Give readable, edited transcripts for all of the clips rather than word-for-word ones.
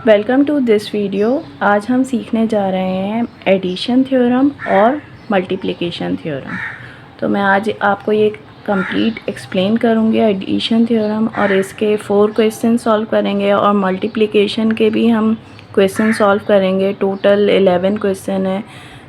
Welcome to this video. आज हम सीखने जा रहे हैं एडिशन थ्योरम और मल्टीप्लिकेशन थ्योरम। तो मैं आज आपको ये कंप्लीट एक्सप्लेन करूँगी एडिशन थ्योरम, और इसके 4 क्वेश्चन सॉल्व करेंगे, और मल्टीप्लिकेशन के भी हम क्वेश्चन सॉल्व करेंगे। टोटल 11 क्वेश्चन है,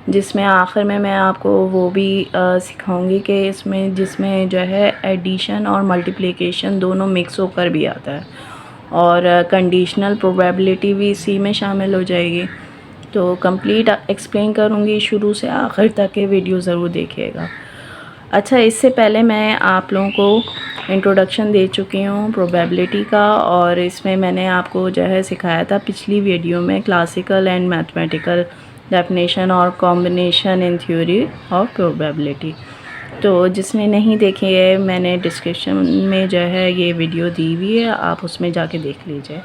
जिसमें आखिर में मैं आपको वो भी सिखाऊंगी कि जिसमें जो है एडिशन और मल्टीप्लिकेशन दोनों मिक्स होकर भी आता है, और कंडीशनल प्रोबेबिलिटी भी इसी में शामिल हो जाएगी। तो कंप्लीट एक्सप्लेन करूँगी, शुरू से आखिर तक के वीडियो ज़रूर देखिएगा। अच्छा, इससे पहले मैं आप लोगों को इंट्रोडक्शन दे चुकी हूँ प्रोबेबिलिटी का, और इसमें मैंने आपको जो है सिखाया था पिछली वीडियो में क्लासिकल एंड मैथमेटिकल डेफिनेशन और combination in theory of probability. तो जिसने नहीं देखी है, मैंने डिस्क्रिप्शन में जो है ये वीडियो दी हुई है, आप उसमें जाके देख लीजिए।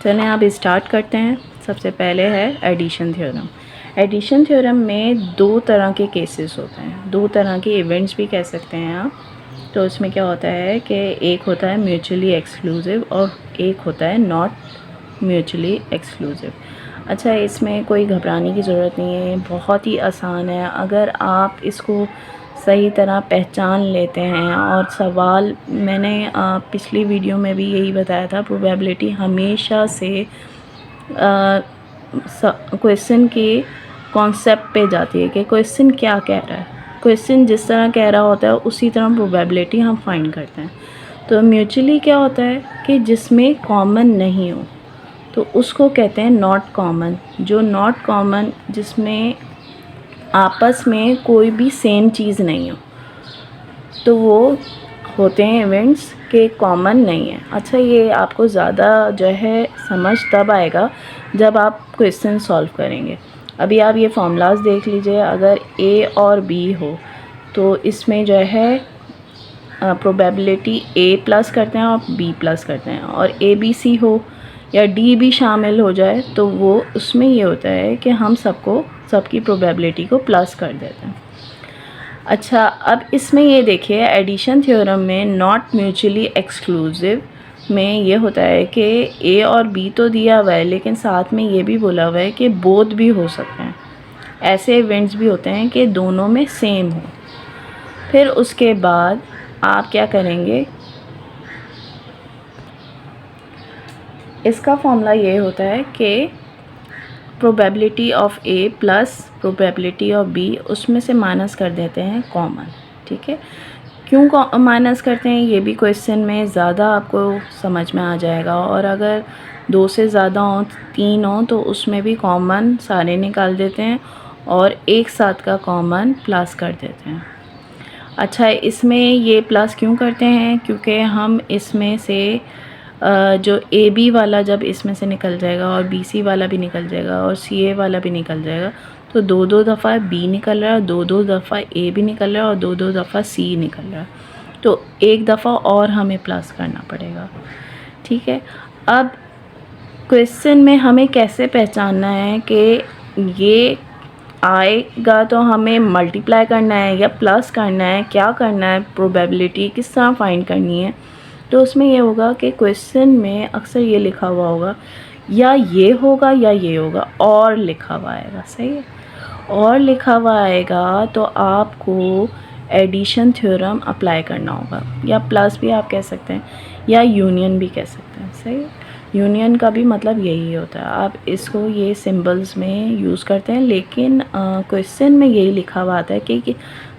चलें आप स्टार्ट करते हैं। सबसे पहले है एडिशन थ्योरम। एडिशन थ्योरम में 2 तरह के केसेस होते हैं, 2 तरह के इवेंट्स भी कह सकते हैं आप। तो उसमें क्या होता है कि एक होता है म्यूचुअली एक्सक्लूसिव और एक होता है नॉट म्यूचुअली एक्सक्लूसिव। अच्छा, इसमें कोई घबराने की ज़रूरत नहीं है, बहुत ही आसान है। अगर आप इसको सही तरह पहचान लेते हैं, और सवाल मैंने पिछली वीडियो में भी यही बताया था, प्रोबेबिलिटी हमेशा से क्वेश्चन के कॉन्सेप्ट पे जाती है कि क्वेश्चन क्या कह रहा है। क्वेश्चन जिस तरह कह रहा होता है उसी तरह प्रोबेबिलिटी हम फाइंड करते हैं। तो म्यूचुअली क्या होता है कि जिसमें कॉमन नहीं हो तो उसको कहते हैं नॉट कॉमन। जो नॉट कॉमन, जिसमें आपस में कोई भी सेम चीज़ नहीं हो, तो वो होते हैं इवेंट्स के कॉमन नहीं है। अच्छा, ये आपको ज़्यादा जो है समझ तब आएगा जब आप क्वेश्चन सॉल्व करेंगे। अभी आप ये फॉर्मूलाज देख लीजिए। अगर ए और बी हो तो इसमें जो है प्रोबेबिलिटी ए प्लस करते हैं और बी प्लस करते हैं, और ए बी सी हो या डी भी शामिल हो जाए तो वो उसमें ये होता है कि हम सबकी प्रोबेबिलिटी को प्लस कर देते हैं। अच्छा, अब इसमें ये देखिए एडिशन थ्योरम में नॉट म्यूचुअली एक्सक्लूसिव में ये होता है कि ए और बी तो दिया हुआ है, लेकिन साथ में ये भी बोला हुआ है कि बोथ भी हो सकते हैं। ऐसे इवेंट्स भी होते हैं कि दोनों में सेम हो। फिर उसके बाद आप क्या करेंगे, इसका फॉर्मूला ये होता है कि probability of A plus probability of B, उसमें से माइनस कर देते हैं कॉमन। ठीक है, क्यों माइनस करते हैं ये भी क्वेश्चन में ज़्यादा आपको समझ में आ जाएगा। और अगर 2 से ज़्यादा हो, 3 हो, तो उसमें भी कॉमन सारे निकाल देते हैं और एक साथ का कॉमन प्लस कर देते हैं। अच्छा, इसमें ये प्लस क्यों करते हैं, क्योंकि हम इसमें से जो ए बी वाला जब इसमें से निकल जाएगा और बी सी वाला भी निकल जाएगा और सी ए वाला भी निकल जाएगा, तो 2 दफ़ा बी निकल रहा है, 2 दफ़ा ए भी निकल रहा है, और 2 दफ़ा सी निकल रहा है। तो एक दफ़ा और हमें प्लस करना पड़ेगा। ठीक है, अब क्वेश्चन में हमें कैसे पहचानना है कि ये आएगा तो हमें मल्टीप्लाई करना है या प्लस करना है, क्या करना है, प्रोबेबिलिटी किस तरह फाइंड करनी है। तो उसमें ये होगा कि क्वेश्चन में अक्सर ये लिखा हुआ होगा या ये होगा या ये होगा, और लिखा हुआ आएगा। सही है, और लिखा हुआ आएगा तो आपको एडिशन थ्योरम अप्लाई करना होगा, या प्लस भी आप कह सकते हैं, या यूनियन भी कह सकते हैं। सही है, यूनियन का भी मतलब यही होता है। आप इसको ये सिंबल्स में यूज़ करते हैं, लेकिन क्वेश्चन में यही लिखा हुआ आता है कि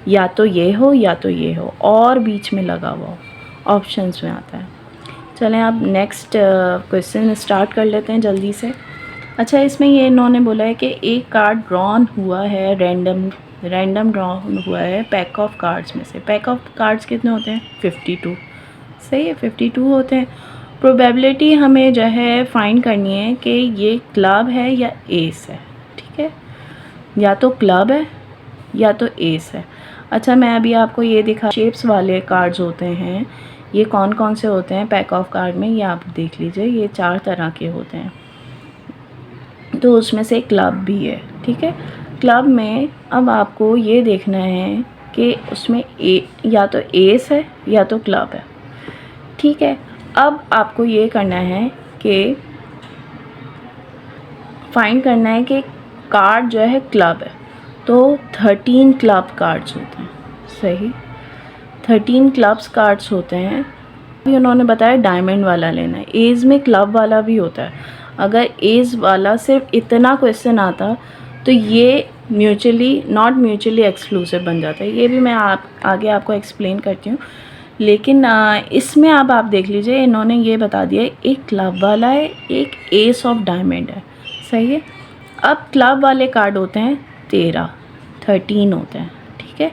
या तो ये हो या तो ये हो, और बीच में लगा हुआ हो, ऑप्शंस में आता है। चलें आप नेक्स्ट क्वेश्चन स्टार्ट कर लेते हैं जल्दी से। अच्छा, इसमें ये इन्होंने बोला है कि एक कार्ड ड्रॉन हुआ है, रैंडम ड्रॉन हुआ है पैक ऑफ कार्ड्स में से। पैक ऑफ कार्ड्स कितने होते हैं? 52। सही है, 52 होते हैं। प्रोबेबिलिटी हमें जो है फाइंड करनी है कि ये क्लब है या एस है। ठीक है, या तो क्लब है या तो एस है। अच्छा, मैं अभी आपको ये दिखा, शेप्स वाले कार्ड्स होते हैं, ये कौन कौन से होते हैं पैक ऑफ कार्ड में, ये आप देख लीजिए। ये 4 तरह के होते हैं, तो उसमें से क्लब भी है। ठीक है, क्लब में अब आपको ये देखना है कि उसमें या तो एस है या तो क्लब है। ठीक है, अब आपको ये करना है कि फाइंड करना है कि कार्ड जो है क्लब है, तो 13 क्लब कार्ड्स होते हैं, सही 13 क्लब्स कार्ड्स होते हैं। अभी उन्होंने बताया डायमंड वाला लेना है, एज में क्लब वाला भी होता है। अगर एज वाला सिर्फ इतना क्वेश्चन आता तो ये नॉट म्यूचुअली एक्सक्लूसिव बन जाता है। ये भी मैं आगे आपको एक्सप्लेन करती हूँ, लेकिन इसमें अब आप देख लीजिए, इन्होंने ये बता दिया एक क्लब वाला है, एक एस ऑफ डायमंड है, सही है। अब क्लब वाले कार्ड होते हैं 13 होते हैं, ठीक है।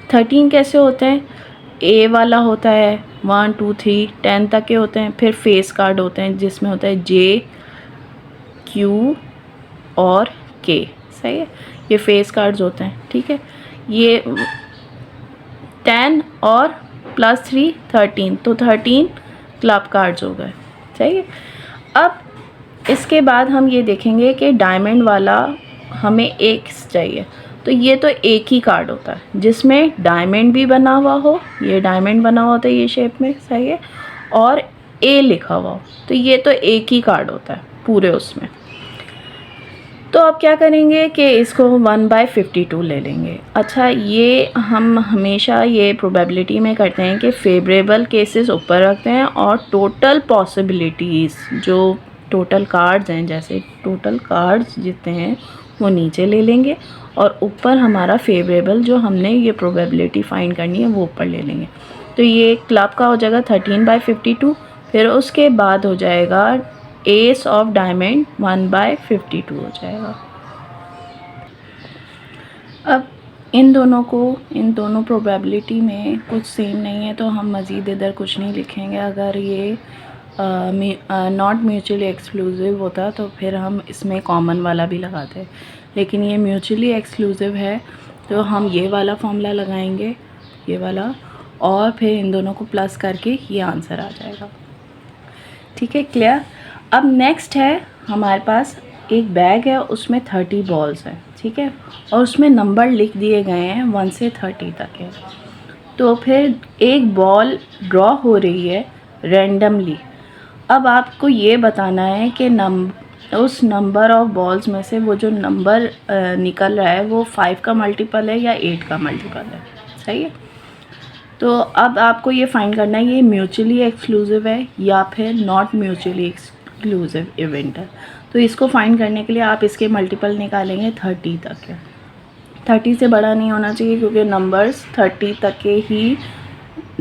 13 कैसे होते हैं, ए वाला होता है 1 2 3 10 तक के होते हैं। फिर फेस कार्ड होते हैं जिसमें होता है जे, क्यू और के, सही है, ये फेस कार्ड्स होते हैं, ठीक है। ये 10 और +3 13, तो 13 क्लब कार्ड्स हो गए, सही है। अब इसके बाद हम ये देखेंगे कि डायमंड वाला हमें एक चाहिए, तो ये तो एक ही कार्ड होता है जिसमें डायमंड भी बना हुआ हो, ये डायमंड बना हुआ होता है ये शेप में, सही है, और ए लिखा हुआ हो, तो ये तो एक ही कार्ड होता है पूरे उसमें। तो अब क्या करेंगे कि इसको 1/52 ले लेंगे। अच्छा, ये हम हमेशा ये प्रोबेबिलिटी में करते हैं कि फेवरेबल केसेस ऊपर रखते हैं और टोटल पॉसिबिलिटीज़, जो टोटल कार्ड्स हैं, जैसे टोटल कार्ड्स जितने हैं वो नीचे ले लेंगे और ऊपर हमारा फेवरेबल जो हमने ये प्रोबेबिलिटी फाइंड करनी है वो ऊपर ले लेंगे। तो ये क्लब का हो जाएगा 13/52, फिर उसके बाद हो जाएगा एस ऑफ डायमंड 1/52 हो जाएगा। अब इन दोनों प्रोबेबिलिटी में कुछ सेम नहीं है, तो हम मज़ीद इधर कुछ नहीं लिखेंगे। अगर ये नॉट म्यूचुअली एक्सक्लूसिव होता तो फिर हम इसमें कॉमन वाला भी लगाते, लेकिन ये म्यूचुअली एक्सक्लूसिव है तो हम ये वाला फॉर्मूला लगाएंगे, ये वाला, और फिर इन दोनों को प्लस करके ये आंसर आ जाएगा, ठीक है, क्लियर। अब नेक्स्ट है हमारे पास एक बैग है, उसमें 30 बॉल्स हैं, ठीक है, और उसमें नंबर लिख दिए गए हैं 1 से 30 तक है। तो फिर एक बॉल ड्रॉ हो रही है रैंडमली। अब आपको ये बताना है कि उस नंबर ऑफ बॉल्स में से वो जो नंबर निकल रहा है वो 5 का मल्टीपल है या 8 का मल्टीपल है, सही है। तो अब आपको ये फाइंड करना है ये म्यूचुअली एक्सक्लूसिव है या फिर नॉट म्यूचुअली एक्सक्लूसिव इवेंट है। तो इसको फाइंड करने के लिए आप इसके मल्टीपल निकालेंगे 30 तक है, 30 से बड़ा नहीं होना चाहिए क्योंकि नंबर्स 30 तक के ही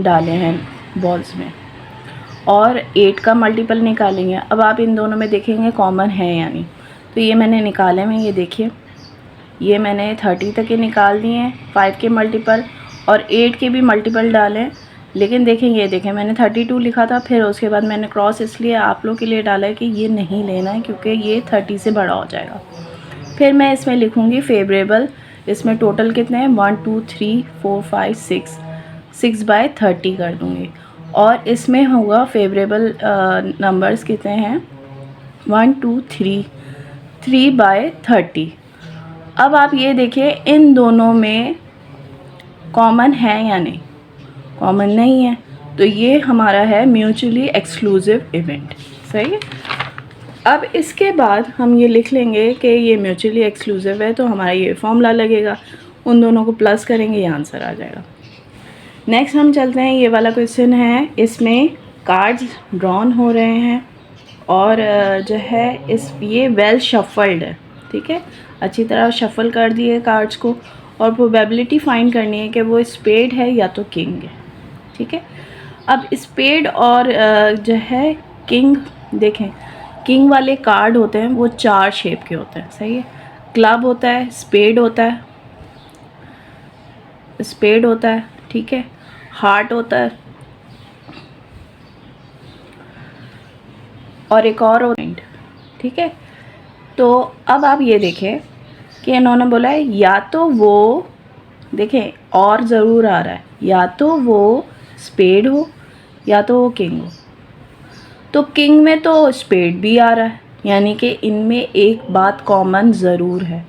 डाले हैं बॉल्स में, और 8 का मल्टीपल निकालेंगे। अब आप इन दोनों में देखेंगे कॉमन है या नहीं, तो ये मैंने निकाले हैं, ये देखिए, ये मैंने 30 तक के निकाल दिए हैं, 5 के मल्टीपल और 8 के भी मल्टीपल डालें। लेकिन देखें, ये देखें, मैंने 32 लिखा था, फिर उसके बाद मैंने क्रॉस इसलिए आप लोग के लिए डाला है कि ये नहीं लेना है क्योंकि ये 30 से बड़ा हो जाएगा। फिर मैं इसमें लिखूँगी फेवरेबल, इसमें टोटल कितने हैं 1 2 3 4 5 6/30 कर दूँगी, और इसमें होगा फेवरेबल नंबर्स कितने हैं 1 2 3/30। अब आप ये देखिए इन दोनों में कॉमन है या नहीं, कॉमन नहीं है, तो ये हमारा है म्यूचुअली एक्सक्लूसिव इवेंट, सही है। अब इसके बाद हम ये लिख लेंगे कि ये म्यूचुअली एक्सक्लूसिव है, तो हमारा ये फॉर्मूला लगेगा, उन दोनों को प्लस करेंगे, ये आंसर आ जाएगा। नेक्स्ट हम चलते हैं, ये वाला क्वेश्चन है, इसमें कार्ड्स ड्रॉन हो रहे हैं और जो है ये वेल शफल्ड है, ठीक है, अच्छी तरह शफल कर दिए कार्ड्स को, और प्रोबेबिलिटी फाइंड करनी है कि वो स्पेड है या तो किंग है, ठीक है। अब स्पेड और जो है किंग, देखें किंग वाले कार्ड होते हैं वो 4 शेप के होते हैं, सही है। क्लब होता है, स्पेड होता है, ठीक है, हार्ट होता है, और एक और ठीक है। तो अब आप ये देखें कि इन्होंने बोला है या तो वो, देखें और ज़रूर आ रहा है, या तो वो स्पेड हो या तो वो किंग हो। तो किंग में तो स्पेड भी आ रहा है, यानी कि इनमें एक बात कॉमन ज़रूर है,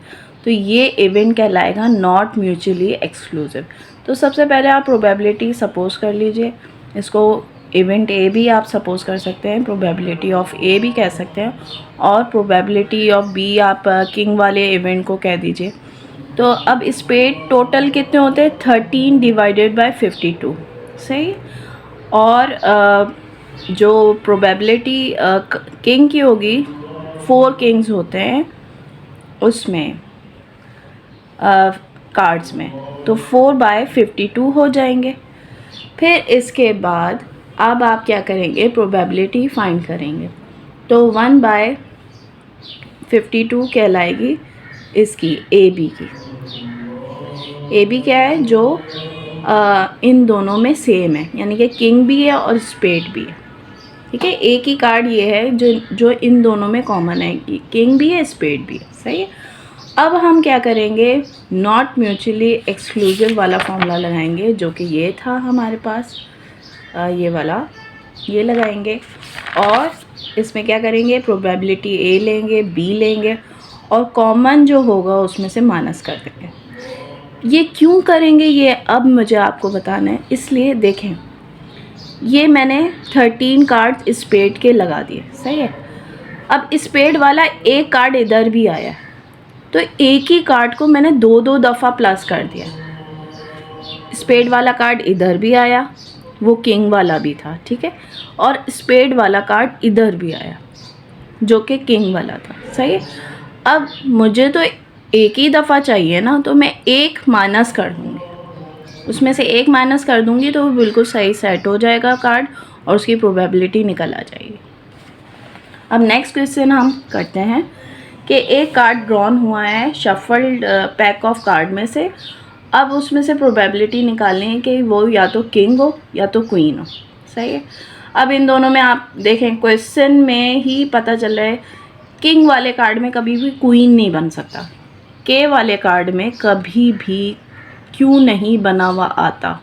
तो ये इवेंट कहलाएगा नॉट म्यूचुअली एक्सक्लूसिव। तो सबसे पहले आप प्रोबेबिलिटी सपोज कर लीजिए, इसको इवेंट ए भी आप सपोज कर सकते हैं, प्रोबेबिलिटी ऑफ ए भी कह सकते हैं, और प्रोबेबिलिटी ऑफ बी आप किंग वाले इवेंट को कह दीजिए। तो अब इस पे टोटल कितने होते हैं, 13 डिवाइडेड बाय 52, सही। और जो प्रोबेबिलिटी किंग की होगी, 4 किंग्स होते हैं उसमें कार्ड्स में, तो 4/52 हो जाएंगे। फिर इसके बाद अब आप क्या करेंगे, प्रोबेबिलिटी फाइंड करेंगे। तो 1/52 कहलाएगी इसकी ए बी की। ए बी क्या है, जो इन दोनों में सेम है, यानी कि किंग भी है और स्पेड भी है, ठीक है। ए की कार्ड ये है जो इन दोनों में कॉमन है, किंग भी है स्पेड भी है, सही है। अब हम क्या करेंगे, नॉट म्यूचुअली एक्सक्लूसिव वाला फॉर्मूला लगाएंगे, जो कि ये था हमारे पास, ये वाला, ये लगाएंगे। और इसमें क्या करेंगे, प्रोबेबिलिटी ए लेंगे, बी लेंगे, और कॉमन जो होगा उसमें से माइनस कर देंगे। ये क्यों करेंगे ये अब मुझे आपको बताना है, इसलिए देखें, ये मैंने 13 कार्ड स्पेड के लगा दिए, सही है। अब स्पेड वाला एक कार्ड इधर भी आया है, तो एक ही कार्ड को मैंने 2-2 दफ़ा प्लस कर दिया। स्पेड वाला कार्ड इधर भी आया, वो किंग वाला भी था, ठीक है, और स्पेड वाला कार्ड इधर भी आया जो कि किंग वाला था, सही है। अब मुझे तो एक ही दफ़ा चाहिए ना, तो मैं एक माइनस कर दूँगी, उसमें से एक माइनस कर दूँगी तो वो बिल्कुल सही सेट हो जाएगा कार्ड, और उसकी प्रोबेबिलिटी निकल आ जाएगी। अब नेक्स्ट क्वेश्चन हम करते हैं कि एक कार्ड ड्रॉन हुआ है शफल्ड पैक ऑफ कार्ड में से। अब उसमें से प्रोबेबिलिटी निकालनी है कि वो या तो किंग हो या तो क्वीन हो, सही है। अब इन दोनों में आप देखें, क्वेश्चन में ही पता चल रहा है किंग वाले कार्ड में कभी भी क्वीन नहीं बन सकता, के वाले कार्ड में कभी भी क्यों नहीं बना हुआ आता,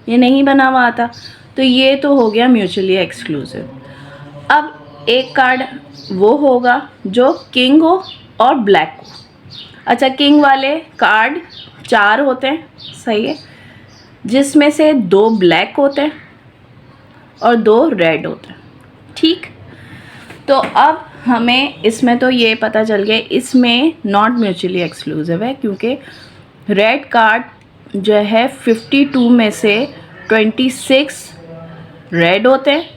ये नहीं बना हुआ आता, तो ये तो हो गया म्यूचुअली एक्सक्लूसिव। अब एक कार्ड वो होगा जो किंग हो और ब्लैक हो। अच्छा, किंग वाले कार्ड 4 होते हैं, सही है, जिसमें से 2 ब्लैक होते हैं और 2 रेड होते हैं, ठीक। तो अब हमें इसमें तो ये पता चल गया, इसमें नॉट म्यूचुअली एक्सक्लूसिव है, क्योंकि रेड कार्ड जो है 52 में से 26 रेड होते हैं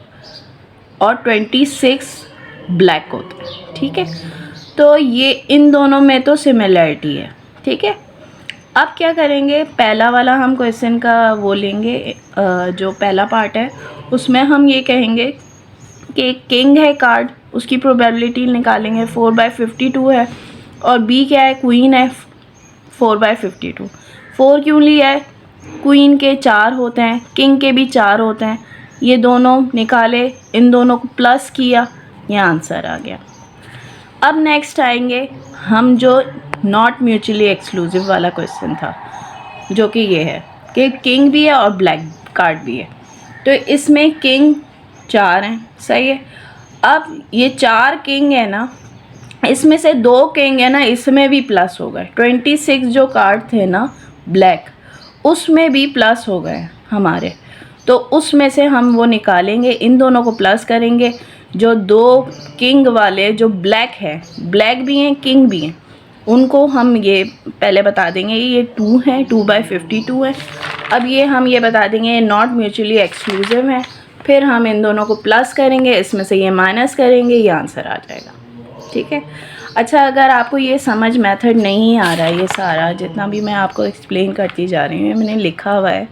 और 26 ब्लैक होते हैं, ठीक है। तो ये इन दोनों में तो सिमिलरिटी है, ठीक है। अब क्या करेंगे, पहला वाला हम क्वेश्चन का वो लेंगे, जो पहला पार्ट है उसमें हम ये कहेंगे कि किंग है कार्ड, उसकी प्रोबेबिलिटी निकालेंगे, 4/52 है, और बी क्या है, क्वीन है, 4/52। 4 क्यों लिया है, क्वीन के 4 होते हैं, किंग के भी 4 होते हैं, ये दोनों निकाले, इन दोनों को प्लस किया, ये आंसर आ गया। अब नेक्स्ट आएंगे हम जो नॉट म्यूचुअली एक्सक्लूसिव वाला क्वेश्चन था, जो कि ये है कि किंग भी है और ब्लैक कार्ड भी है। तो इसमें किंग 4 हैं, सही है। अब ये 4 किंग है ना, इसमें से 2 किंग है ना, इसमें भी प्लस हो गए। 26 जो कार्ड थे ना ब्लैक, उसमें भी प्लस हो गए हमारे, तो उसमें से हम वो निकालेंगे, इन दोनों को प्लस करेंगे। जो 2 किंग वाले जो ब्लैक है, ब्लैक भी हैं किंग भी हैं, उनको हम ये पहले बता देंगे ये 2 हैं, 2/52 है। अब ये हम ये बता देंगे नॉट म्यूचुअली एक्सक्लूसिव है, फिर हम इन दोनों को प्लस करेंगे, इसमें से ये माइनस करेंगे, ये आंसर आ जाएगा, ठीक है। अच्छा, अगर आपको ये समझ मेथड नहीं आ रहा है, ये सारा जितना भी मैं आपको एक्सप्लेन करती जा रही हूँ, मैंने लिखा हुआ है,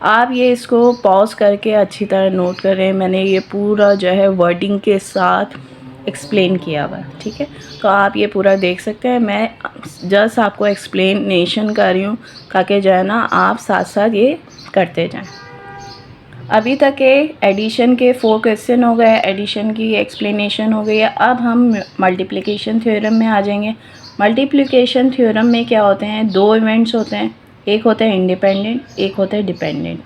आप ये इसको पॉज करके अच्छी तरह नोट करें। मैंने ये पूरा जो है वर्डिंग के साथ एक्सप्लेन किया हुआ है, ठीक है, तो आप ये पूरा देख सकते हैं। मैं जस्ट आपको एक्सप्लेनेशन कर रही हूँ ताकि जो है ना आप साथ साथ ये करते जाएं। अभी तक के एडिशन के 4 क्वेश्चन हो गए, एडिशन की एक्सप्लेनेशन हो गई है। अब हम मल्टीप्लिकेशन थ्योरम में आ जाएंगे। मल्टीप्लिकेशन थ्योरम में क्या होते हैं, 2 इवेंट्स होते हैं, एक होता है इंडिपेंडेंट, एक होता है डिपेंडेंट।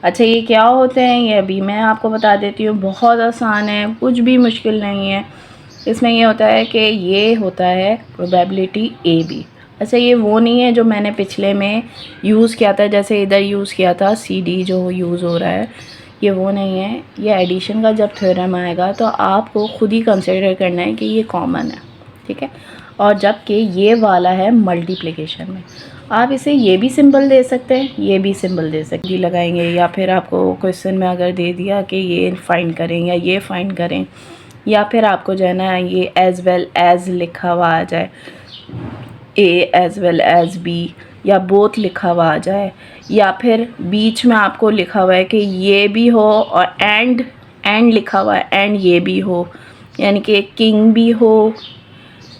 अच्छा, ये क्या होते हैं ये अभी मैं आपको बता देती हूँ, बहुत आसान है, कुछ भी मुश्किल नहीं है। इसमें ये होता है कि ये होता है प्रोबेबिलिटी ए बी। अच्छा, ये वो नहीं है जो मैंने पिछले में यूज़ किया था, जैसे इधर यूज़ किया था सी डी जो यूज़ हो रहा है, ये वो नहीं है। ये एडिशन का जब थ्योरम आएगा तो आपको खुद ही कंसिडर करना है कि ये कॉमन है, ठीक है। और जबकि ये वाला है मल्टीप्लिकेशन में। आप इसे ये भी सिंबल दे सकते हैं, ये भी सिंबल दे सकते हैं लगाएंगे, या फिर आपको क्वेश्चन में अगर दे दिया कि ये फाइंड करें या ये फाइंड करें, या फिर आपको जो है ना ये एज वेल एज लिखा हुआ आ जाए, ए एज वेल एज बी, या बोथ लिखा हुआ आ जाए, या फिर बीच में आपको लिखा हुआ है कि ये भी हो और एंड लिखा हुआ है, एंड ये भी हो, यानी कि किंग भी हो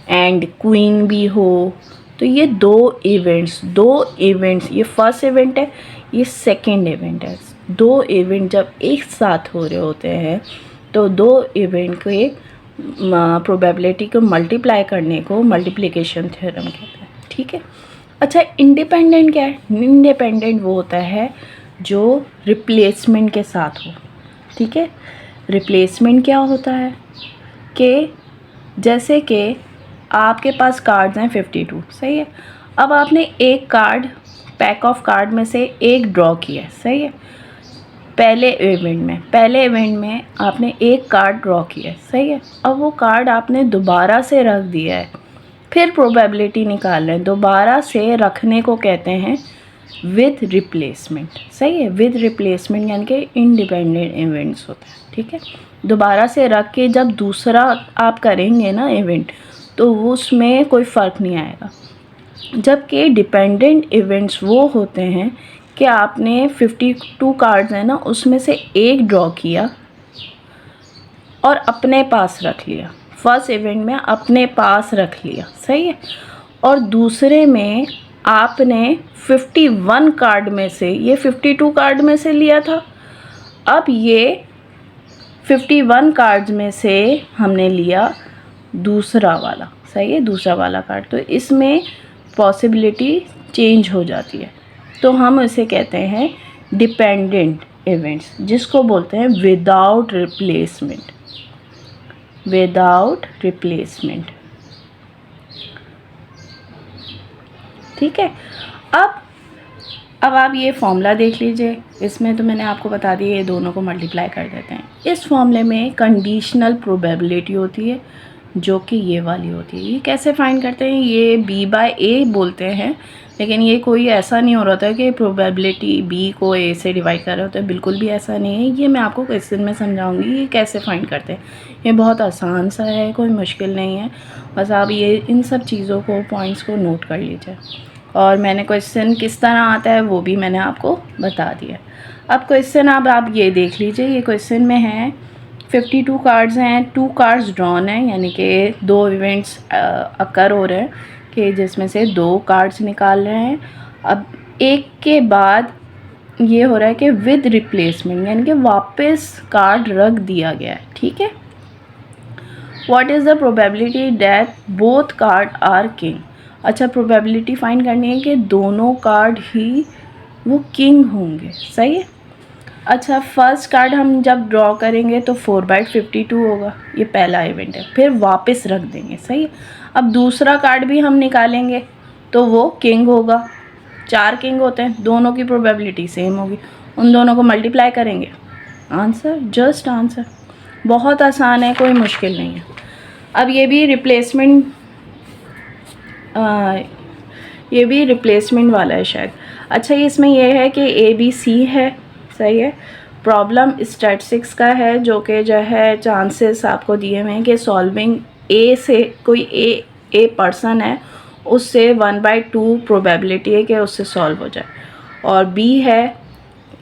एंड क्वीन भी हो। तो ये दो इवेंट्स, ये फर्स्ट इवेंट है, ये सेकंड इवेंट है। दो इवेंट जब एक साथ हो रहे होते हैं तो दो इवेंट के प्रोबेबिलिटी को मल्टीप्लाई करने को मल्टीप्लिकेशन थ्योरम कहते हैं, ठीक है। अच्छा, इंडिपेंडेंट क्या है? इंडिपेंडेंट वो होता है जो रिप्लेसमेंट के साथ हो, ठीक है। रिप्लेसमेंट क्या होता है कि जैसे कि आपके पास कार्ड्स हैं 52, सही है। अब आपने एक कार्ड, पैक ऑफ कार्ड में से एक ड्रॉ किया है, सही है। पहले इवेंट में आपने एक कार्ड ड्रॉ किया है, सही है। अब वो कार्ड आपने दोबारा से रख दिया है, फिर प्रोबेबिलिटी निकाल रहे हैं। दोबारा से रखने को कहते हैं विद रिप्लेसमेंट, सही है। विद रिप्लेसमेंट यानी कि इंडिपेंडेंट इवेंट्स होते हैं, ठीक है। दोबारा से रख के जब दूसरा आप करेंगे ना इवेंट, तो उसमें कोई फ़र्क नहीं आएगा। जबकि डिपेंडेंट इवेंट्स वो होते हैं कि आपने 52 कार्ड्स हैं ना, उसमें से एक ड्रॉ किया और अपने पास रख लिया। फर्स्ट इवेंट में अपने पास रख लिया, सही है। और दूसरे में आपने 51 कार्ड में से, ये 52 कार्ड में से लिया था, अब ये 51 कार्ड्स में से हमने लिया दूसरा वाला, सही है, दूसरा वाला कार्ड। तो इसमें पॉसिबिलिटी चेंज हो जाती है, तो हम इसे कहते हैं डिपेंडेंट इवेंट्स, जिसको बोलते हैं विदाउट रिप्लेसमेंट, ठीक है। अब आप ये फॉर्मूला देख लीजिए, इसमें तो मैंने आपको बता दिया, ये दोनों को मल्टीप्लाई कर देते हैं। इस फॉर्मूले में कंडीशनल प्रोबेबिलिटी होती है जो कि ये वाली होती है। ये कैसे फाइंड करते हैं? ये b/a बोलते हैं, लेकिन ये कोई ऐसा नहीं हो रहा था कि प्रोबेबिलिटी b को a से डिवाइड कर रहे होते हैं, बिल्कुल भी ऐसा नहीं है। ये मैं आपको क्वेश्चन में समझाऊंगी ये कैसे फाइंड करते हैं। ये बहुत आसान सा है, कोई मुश्किल नहीं है, बस आप ये इन सब चीज़ों को, पॉइंट्स को नोट कर लीजिए। और मैंने क्वेश्चन किस तरह आता है वो भी मैंने आपको बता दिया। अब क्वेश्चन आप ये देख लीजिए, ये क्वेश्चन में है 52 कार्ड्स हैं, 2 कार्ड्स ड्रॉन हैं, यानी कि 2 इवेंट्स अकर हो रहे हैं कि जिसमें से 2 कार्ड्स निकाल रहे हैं। अब एक के बाद ये हो रहा है कि विद रिप्लेसमेंट, यानी कि वापस कार्ड रख दिया गया है, ठीक है। What is the probability that both card are king? अच्छा, प्रोबेबिलिटी फाइंड करनी है कि दोनों कार्ड ही वो किंग होंगे, सही है। अच्छा, फर्स्ट कार्ड हम जब ड्रॉ करेंगे तो 4/52 होगा, ये पहला इवेंट है, फिर वापस रख देंगे, सही है। अब दूसरा कार्ड भी हम निकालेंगे तो वो किंग होगा। 4 किंग होते हैं, दोनों की प्रोबेबिलिटी सेम होगी, उन दोनों को मल्टीप्लाई करेंगे, आंसर, जस्ट आंसर। बहुत आसान है, कोई मुश्किल नहीं है। अब ये भी रिप्लेसमेंट वाला है शायद। अच्छा, इसमें यह है कि ABC है, सही है। प्रॉब्लम स्टैटिस्टिक्स का है, जो कि जो है चांसेस आपको दिए हुए हैं कि सॉल्विंग A से, कोई ए पर्सन है, उससे 1/2 प्रोबेबिलिटी है कि उससे सॉल्व हो जाए, और B है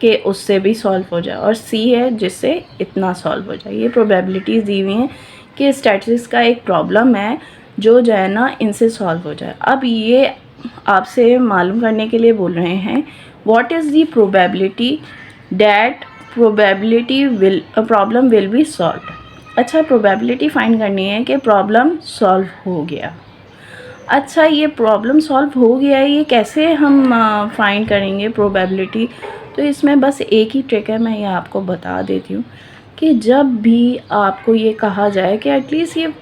कि उससे भी सॉल्व हो जाए, और C है जिससे इतना सॉल्व हो जाए। ये प्रोबेबिलिटीज़ दी हुई हैं कि स्टैटिस्टिक्स का एक प्रॉब्लम है जो है ना इनसे सॉल्व हो जाए। अब ये आपसे मालूम करने के लिए बोल रहे हैं what is the probability that problem will be solve. अच्छा, प्रोबेबिलिटी फाइंड करनी है कि प्रॉब्लम सॉल्व हो गया। अच्छा, ये प्रॉब्लम सॉल्व हो गया है, ये कैसे हम फाइंड करेंगे प्रोबेबिलिटी? तो इसमें बस एक ही ट्रिक है, मैं ये आपको बता देती हूँ कि जब भी आपको ये कहा जाए कि एटलीस्ट ये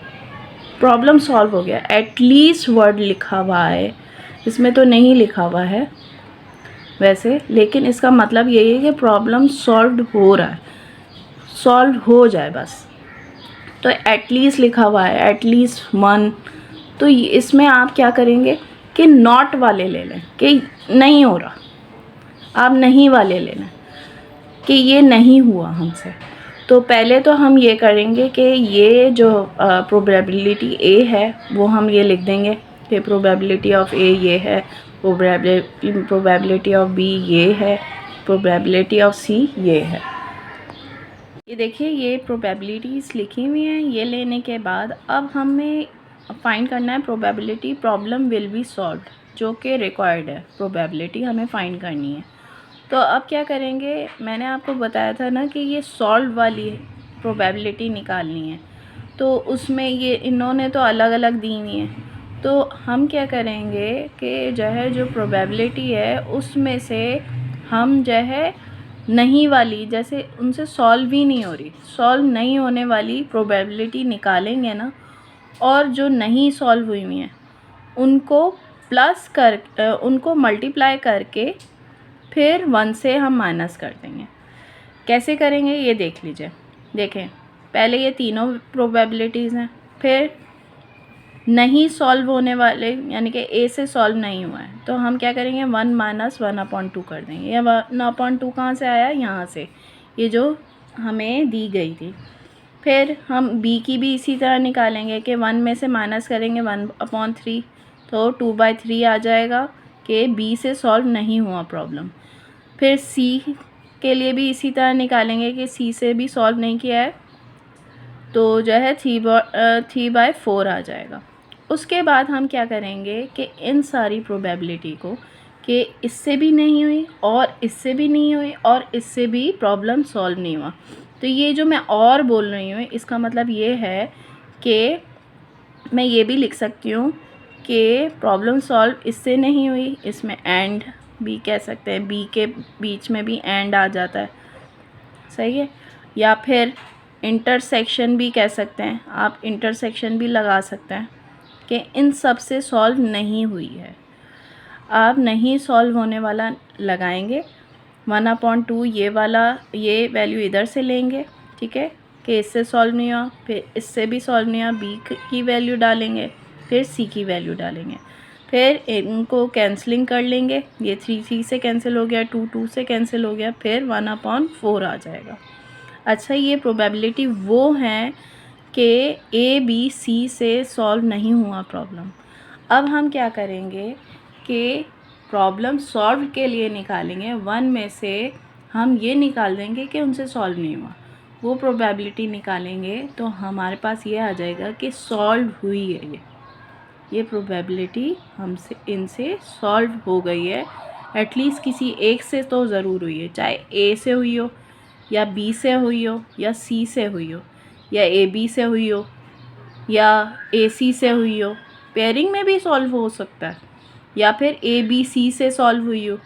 प्रॉब्लम सॉल्व हो गया, एटलीस्ट वर्ड लिखा हुआ है, इसमें तो नहीं लिखा हुआ है, वैसे, लेकिन इसका मतलब यही है कि प्रॉब्लम सॉल्व हो रहा है, सॉल्व हो जाए बस। तो एटलीस्ट लिखा हुआ है, एटलीस्ट 1। तो इसमें आप क्या करेंगे कि नॉट वाले ले लें कि नहीं हो रहा, आप नहीं वाले लेना कि ये नहीं हुआ हमसे। तो पहले तो हम ये करेंगे कि ये जो प्रोबेबिलिटी ए है वो हम ये लिख देंगे कि प्रोबेबिलिटी ऑफ ए ये है, प्रोबेबिलिटी ऑफ बी ये है, प्रोबेबिलिटी ऑफ सी ये है। ये देखिए ये प्रोबेबिलिटीज़ लिखी हुई हैं। ये लेने के बाद अब हमें फाइंड करना है probability problem will be solve, जो कि रिक्वायर्ड है, प्रोबेबिलिटी हमें फाइंड करनी है। तो अब क्या करेंगे, मैंने आपको बताया था ना कि ये सॉल्व वाली प्रोबेबिलिटी निकालनी है, तो उसमें ये इन्होंने तो अलग अलग दी हुई हैं। तो हम क्या करेंगे कि जो प्रोबेबिलिटी है उसमें से हम नहीं वाली, जैसे उनसे सॉल्व ही नहीं हो रही, सॉल्व नहीं होने वाली प्रोबेबिलिटी निकालेंगे ना, और जो नहीं सॉल्व हुई हुई हैं उनको उनको मल्टीप्लाई करके फिर 1 से हम माइनस कर देंगे। कैसे करेंगे ये देख लीजिए। देखें, पहले ये तीनों प्रोबेबिलिटीज़ हैं, फिर नहीं सॉल्व होने वाले यानी कि ए से सॉल्व नहीं हुआ है, तो हम क्या करेंगे 1 माइनस 1/2 कर देंगे। या 1/2 कहाँ से आया, यहाँ से, ये जो हमें दी गई थी। फिर हम बी की भी इसी तरह निकालेंगे कि 1 में से माइनस करेंगे 1/3, तो 2/3 आ जाएगा कि बी से सॉल्व नहीं हुआ प्रॉब्लम। फिर सी के लिए भी इसी तरह निकालेंगे कि सी से भी सॉल्व नहीं किया है, तो 3/4 आ जाएगा। उसके बाद हम क्या करेंगे कि इन सारी प्रोबेबिलिटी को कि इससे भी नहीं हुई और इससे भी नहीं हुई और इससे भी प्रॉब्लम सॉल्व नहीं हुआ, तो ये जो मैं और बोल रही हूँ इसका मतलब ये है कि मैं ये भी लिख सकती हूँ कि प्रॉब्लम सॉल्व इससे नहीं हुई, इसमें एंड भी कह सकते हैं, बी के बीच में भी एंड आ जाता है, सही है। या फिर इंटरसेक्शन भी कह सकते हैं, आप इंटरसेक्शन भी लगा सकते हैं कि इन सब से सॉल्व नहीं हुई है। आप नहीं सॉल्व होने वाला लगाएंगे 1/2, ये वाला, ये वैल्यू इधर से लेंगे, ठीक है, कि इससे सॉल्व नहीं हुआ, फिर इससे भी सॉल्व नहीं हुआ, बी की वैल्यू डालेंगे, फिर सी की वैल्यू डालेंगे, फिर इनको कैंसलिंग कर लेंगे, ये 3 से कैंसिल हो गया, 2 से कैंसिल हो गया, फिर 1/4 आ जाएगा। अच्छा, ये प्रोबेबिलिटी वो हैं कि ए बी सी से सॉल्व नहीं हुआ प्रॉब्लम। अब हम क्या करेंगे कि प्रॉब्लम सॉल्व के लिए निकालेंगे, 1 में से हम ये निकाल देंगे कि उनसे सॉल्व नहीं हुआ, वो प्रोबेबिलिटी निकालेंगे, तो हमारे पास ये आ जाएगा कि सॉल्व हुई है, ये प्रोबेबिलिटी हमसे इनसे सॉल्व हो गई है, एटलीस्ट किसी एक से तो ज़रूर हुई है, चाहे ए से हुई हो या बी से हुई हो या सी से हुई हो या ए बी से हुई हो या ए सी से हुई हो, पेयरिंग में भी सॉल्व हो सकता है, या फिर ए बी सी से सॉल्व हुई हो,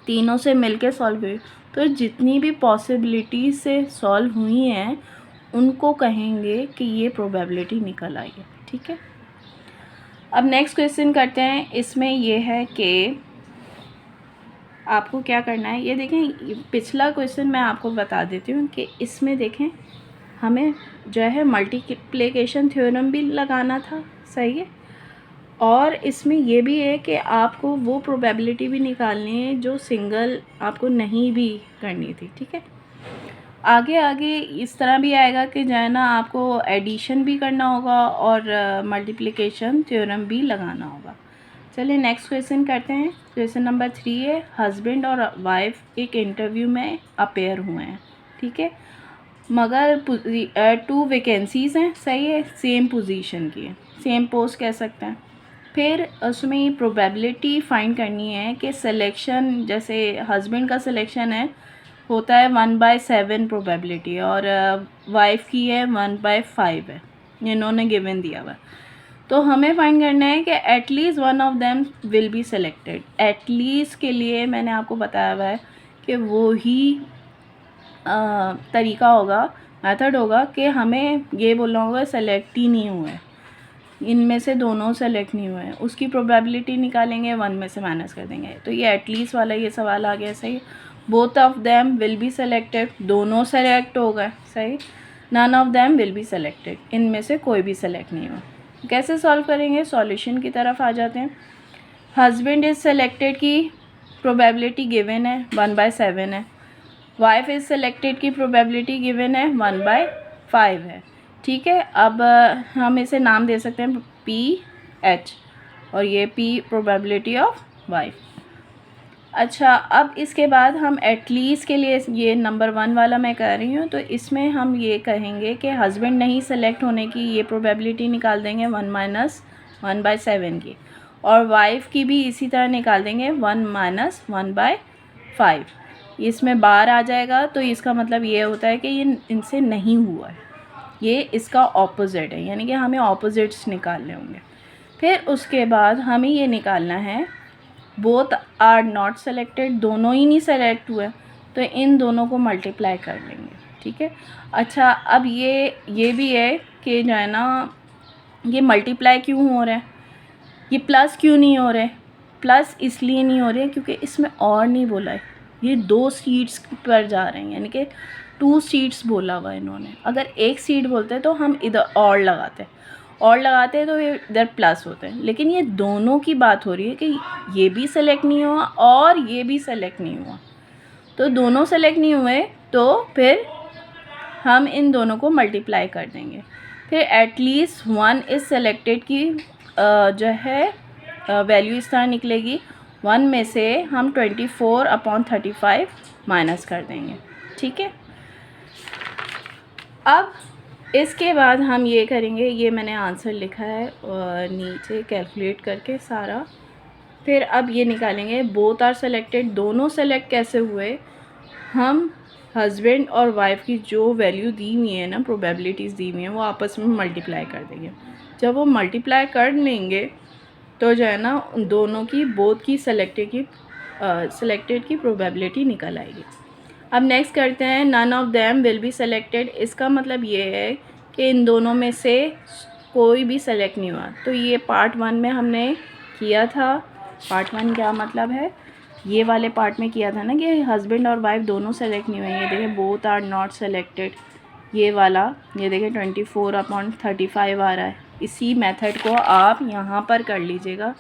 तीनों से मिलके सॉल्व हुई। तो जितनी भी पॉसिबिलिटी से सॉल्व हुई हैं उनको कहेंगे कि ये प्रोबेबिलिटी निकल आई है, ठीक है। अब नेक्स्ट क्वेश्चन करते हैं। इसमें ये है कि आपको क्या करना है, ये देखें, पिछला क्वेश्चन मैं आपको बता देती हूँ कि इसमें देखें हमें मल्टीप्लिकेशन थ्योरम भी लगाना था, सही है, और इसमें ये भी है कि आपको वो प्रोबेबिलिटी भी निकालनी है जो सिंगल आपको नहीं भी करनी थी, ठीक है। आगे इस तरह भी आएगा कि आपको एडिशन भी करना होगा और मल्टीप्लिकेशन थ्योरम भी लगाना होगा। चलिए नेक्स्ट क्वेश्चन करते हैं। क्वेश्चन नंबर 3 है, हस्बैंड और वाइफ एक इंटरव्यू में अपेयर हुए हैं, ठीक है, मगर 2 वैकेंसीज़ हैं, सही है, सेम पोजीशन की है, सेम पोस्ट कह सकते हैं। फिर उसमें प्रोबेबिलिटी फाइंड करनी है कि सिलेक्शन, जैसे हस्बैंड का सिलेक्शन है, होता है 1/7 प्रोबेबिलिटी और वाइफ की है 1/5 है, इन्होंने गिवन दिया हुआ है। तो हमें फाइंड करना है कि at least 1 of them will be selected. At least के लिए मैंने आपको बताया हुआ है कि वो ही तरीका होगा, मेथड होगा कि हमें ये बोलना होगा सेलेक्ट ही नहीं हुआ है, इनमें से दोनों सेलेक्ट नहीं हुए हैं, उसकी प्रोबेबिलिटी निकालेंगे, 1 में से माइनस कर देंगे। तो ये एटलीस्ट वाला ये सवाल आ गया सही। Both of them will be selected, दोनों सेलेक्ट हो गए सही। None of them will be selected, इनमें से कोई भी सेलेक्ट नहीं हुआ। कैसे सॉल्व करेंगे, सॉल्यूशन की तरफ आ जाते हैं। हस्बैंड इज़ सेलेक्टेड की प्रोबेबिलिटी गिवन है 1/7 है। वाइफ इज़ सेलेक्टेड की प्रोबेबिलिटी गिवन है 1/5 है। ठीक है, अब हम इसे नाम दे सकते हैं PH और ये P प्रोबेबिलिटी ऑफ वाइफ। अच्छा, अब इसके बाद हम एटलीस्ट के लिए ये नंबर 1 वाला मैं कह रही हूँ, तो इसमें हम ये कहेंगे कि हस्बैंड नहीं सेलेक्ट होने की ये प्रोबेबिलिटी निकाल देंगे 1 - 1/7 की, और वाइफ की भी इसी तरह निकाल देंगे 1 - 1/5। इसमें बार आ जाएगा, तो इसका मतलब ये होता है कि ये इनसे नहीं हुआ है, ये इसका ऑपोजिट है, यानी कि हमें ऑपोजिट्स निकालने होंगे। फिर उसके बाद हमें ये निकालना है बोथ आर नॉट सेलेक्टेड, दोनों ही नहीं सेलेक्ट हुए, तो इन दोनों को मल्टीप्लाई कर लेंगे। ठीक है, अच्छा अब ये भी है कि जो है ना, ये मल्टीप्लाई क्यों हो रहा है, ये प्लस क्यों नहीं हो रहे। प्लस इसलिए नहीं हो रहे क्योंकि इसमें और नहीं बोला है, ये 2 सीट्स पर जा रहे हैं, यानी कि 2 सीट्स बोला हुआ है इन्होंने। अगर एक सीट बोलते तो हम इधर और लगाते तो ये इधर प्लस होते हैं, लेकिन ये दोनों की बात हो रही है कि ये भी सेलेक्ट नहीं हुआ और ये भी सेलेक्ट नहीं हुआ, तो दोनों सेलेक्ट नहीं हुए, तो फिर हम इन दोनों को मल्टीप्लाई कर देंगे। फिर एटलीस्ट 1 इज़ सेलेक्टेड की जो है वैल्यू इस तरह निकलेगी, 1 में से हम 24/35 माइनस कर देंगे। ठीक है, अब इसके बाद हम ये करेंगे, ये मैंने आंसर लिखा है और नीचे कैलकुलेट करके सारा। फिर अब ये निकालेंगे बोथ आर सेलेक्टेड, दोनों सेलेक्ट कैसे हुए, हम हस्बैंड और वाइफ की जो वैल्यू दी हुई है ना, प्रोबेबिलिटीज़ दी हुई हैं, वो आपस में मल्टीप्लाई कर देंगे। जब वो मल्टीप्लाई कर लेंगे तो जो है ना, दोनों की बोथ की सेलेक्टेड की प्रोबेबिलिटी निकल आएगी। अब नेक्स्ट करते हैं none of them will be selected. इसका मतलब ये है कि इन दोनों में से कोई भी सेलेक्ट नहीं हुआ। तो ये पार्ट 1 में हमने किया था। पार्ट 1 क्या मतलब है, ये वाले पार्ट में किया था ना कि हस्बैंड और वाइफ दोनों सेलेक्ट नहीं हुए। ये देखें बोथ आर नॉट सेलेक्टेड, ये वाला ये देखें 24/35 आ रहा है। इसी मेथड को आप यहाँ पर कर लीजिएगा,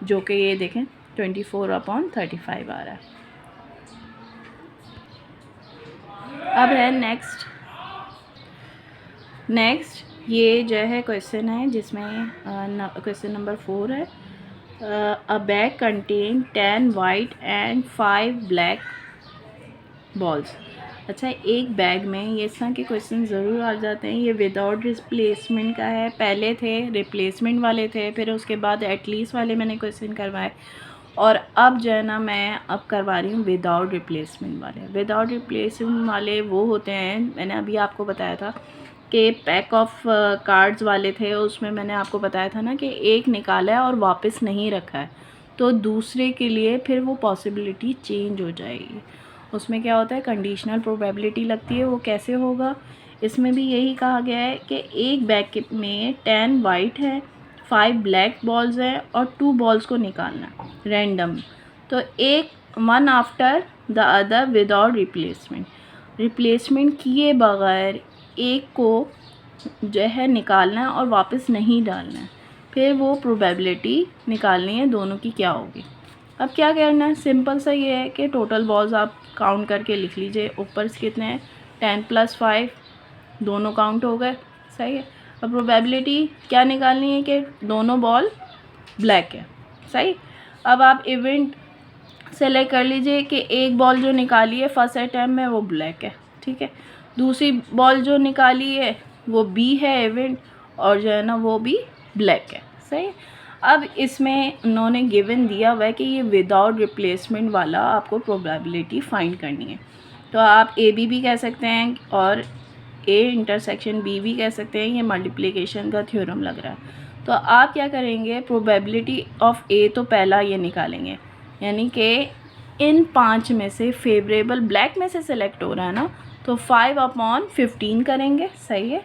जो कि ये देखें 24/35 आ रहा है। अब है नेक्स्ट ये जो है क्वेश्चन है, जिसमें क्वेश्चन नंबर 4 है। अ bag contain 10 white and 5 black balls. अच्छा, एक बैग में ये इस तरह के क्वेश्चन ज़रूर आ जाते हैं। ये विदाउट रिप्लेसमेंट का है, पहले थे रिप्लेसमेंट वाले थे, फिर उसके बाद एटलीस्ट वाले मैंने क्वेश्चन करवाए, और अब जो है ना मैं अब करवा रही हूँ विदाउट रिप्लेसमेंट वाले। विदाउट रिप्लेसमेंट वाले वो होते हैं, मैंने अभी आपको बताया था कि पैक ऑफ कार्ड्स वाले थे, उसमें मैंने आपको बताया था ना कि एक निकाला है और वापस नहीं रखा है, तो दूसरे के लिए फिर वो पॉसिबिलिटी चेंज हो जाएगी। उसमें क्या होता है, कंडीशनल प्रोबेबिलिटी लगती है। वो कैसे होगा, इसमें भी यही कहा गया है कि एक बैग में 10 वाइट है, 5 ब्लैक बॉल्स हैं और 2 बॉल्स को निकालना है रैंडम। तो एक 1 after the other without replacement किए बगैर एक को जो है निकालना है और वापस नहीं डालना है। फिर वो प्रोबेबिलिटी निकालनी है दोनों की क्या होगी। अब क्या करना है, सिंपल सा ये है कि टोटल बॉल्स आप काउंट करके लिख लीजिए। ऊपर से कितने हैं, 10 + 5, दोनों काउंट हो गए, सही है। अब प्रोबेबिलिटी क्या निकालनी है कि दोनों बॉल ब्लैक है, सही। अब आप इवेंट सेलेक्ट कर लीजिए कि एक बॉल जो निकाली है फर्स्ट अटैम्प्ट में वो ब्लैक है, ठीक है। दूसरी बॉल जो निकाली है वो बी है इवेंट, और जो है ना वो भी ब्लैक है, सही। अब इसमें उन्होंने गिवन दिया हुआ है कि ये विदाउट रिप्लेसमेंट वाला आपको प्रोबेबिलिटी फाइंड करनी है। तो आप ए बी भी कह सकते हैं और ए इंटरसेक्शन बी भी कह सकते हैं। ये मल्टीप्लिकेशन का थ्योरम लग रहा है। तो आप क्या करेंगे, प्रोबेबिलिटी ऑफ ए तो पहला ये निकालेंगे, यानी कि इन 5 में से फेवरेबल ब्लैक में से सेलेक्ट हो रहा है ना, तो 5/15 करेंगे, सही है।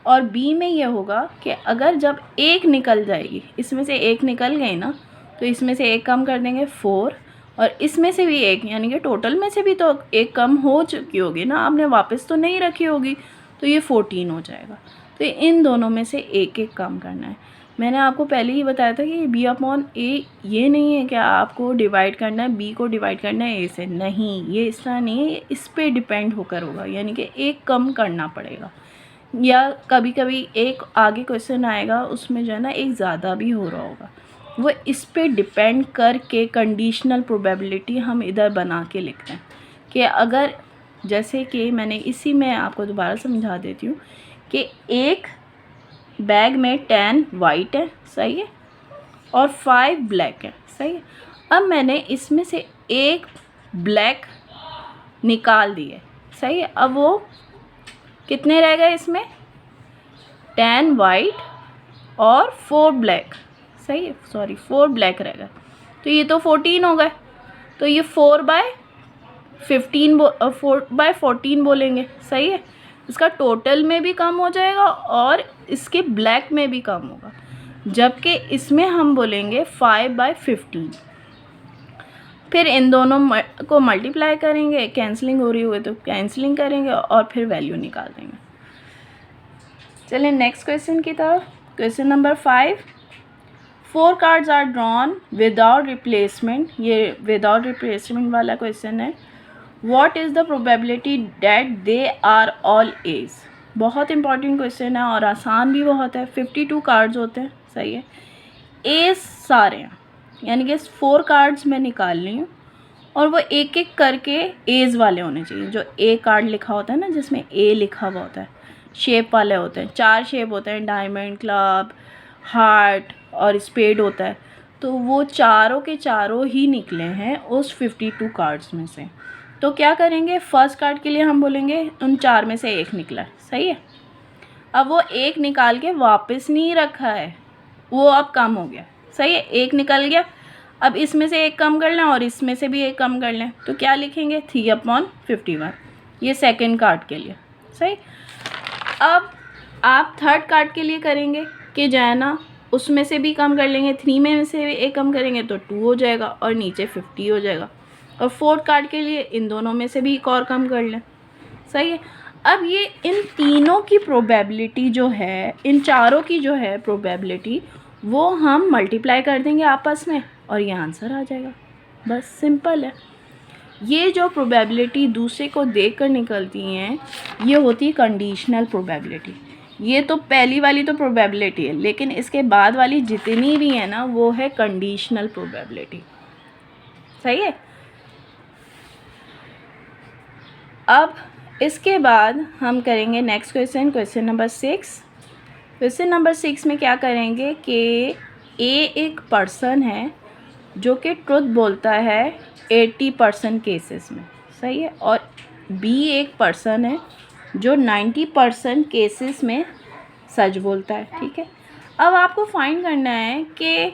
और बी में ये होगा कि अगर जब एक निकल जाएगी, इसमें से एक निकल गई ना, तो इसमें से एक कम कर देंगे 4, और इसमें से भी एक, यानी कि टोटल में से भी तो एक कम हो चुकी होगी ना, आपने वापस तो नहीं रखी होगी, तो ये 14 हो जाएगा। तो इन दोनों में से एक एक कम करना है। मैंने आपको पहले ही बताया था कि बी अपॉन ए ये नहीं है कि आपको डिवाइड करना है, बी को डिवाइड करना है ए से, नहीं, ये इस तरह नहीं है, ये इस पर डिपेंड होकर होगा, यानी कि एक कम करना पड़ेगा, या कभी कभी एक आगे क्वेश्चन आएगा उसमें जो है ना एक ज़्यादा भी हो रहा होगा, वो इस पे डिपेंड करके कंडीशनल प्रोबेबिलिटी हम इधर बना के लिखते हैं कि अगर, जैसे कि मैंने इसी में आपको दोबारा समझा देती हूँ कि एक बैग में 10 वाइट है, सही है, और 5 ब्लैक है, सही है। अब मैंने इसमें से एक ब्लैक निकाल दिए, सही है। अब वो कितने रह गए इसमें, 10 वाइट और 4 ब्लैक, सही है, सॉरी 4 ब्लैक रह गए, तो ये तो 14 हो गए, तो ये 4/14 बोलेंगे, सही है। इसका टोटल में भी कम हो जाएगा और इसके ब्लैक में भी कम होगा, जबकि इसमें हम बोलेंगे 5/15। फिर इन दोनों को मल्टीप्लाई करेंगे, कैंसलिंग हो रही हुई तो कैंसलिंग करेंगे और फिर वैल्यू निकाल देंगे। चलिए नेक्स्ट क्वेश्चन की तरफ। Question number 5, 4 cards are drawn without replacement, ये विदाउट रिप्लेसमेंट वाला क्वेश्चन है। What is the probability that they are all aces. बहुत इंपॉर्टेंट क्वेश्चन है और आसान भी बहुत है। 52 कार्ड्स होते हैं, सही है, एज सारे हैं, यानी कि 4 कार्ड्स मैं निकाल रही हूँ और वो एक एक करके एज वाले होने चाहिए। जो ए कार्ड लिखा होता है ना, जिसमें ए लिखा हुआ होता है, शेप वाले होते हैं, 4 शेप होते हैं, डायमंड, क्लब, हार्ट और स्पेड होता है, तो वो चारों के चारों ही निकले हैं उस 52 कार्ड्स में से। तो क्या करेंगे, फर्स्ट कार्ड के लिए हम बोलेंगे उन 4 में से एक निकला, सही है। अब वो एक निकाल के वापस नहीं रखा है, वो अब कम हो गया, सही है, एक निकल गया। अब इसमें से एक कम कर लें और इसमें से भी एक कम कर लें, तो क्या लिखेंगे, 3/51, ये सेकंड कार्ड के लिए, सही। अब आप थर्ड कार्ड के लिए करेंगे कि जो है ना उसमें से भी कम कर लेंगे, 3 में से भी एक कम करेंगे तो 2 हो जाएगा और नीचे 50 हो जाएगा। और फोर्थ कार्ड के लिए इन दोनों में से भी एक और कम कर लें, सही है। अब ये इन तीनों की प्रोबेबिलिटी जो है, इन चारों की जो है प्रोबेबिलिटी, वो हम मल्टीप्लाई कर देंगे आपस में और ये आंसर आ जाएगा, बस सिंपल है। ये जो प्रोबेबिलिटी दूसरे को देखकर निकलती हैं, ये होती है कंडीशनल प्रोबेबिलिटी। ये तो पहली वाली तो प्रोबेबिलिटी है, लेकिन इसके बाद वाली जितनी भी है ना, वो है कंडीशनल प्रोबेबिलिटी, सही है। अब इसके बाद हम करेंगे next question, question number 6। Question number 6 में क्या करेंगे कि ए एक पर्सन है जो कि ट्रुथ बोलता है 80% केसेस में, सही है, और बी एक पर्सन है जो 90% केसेस में सच बोलता है, ठीक है। अब आपको फाइंड करना है कि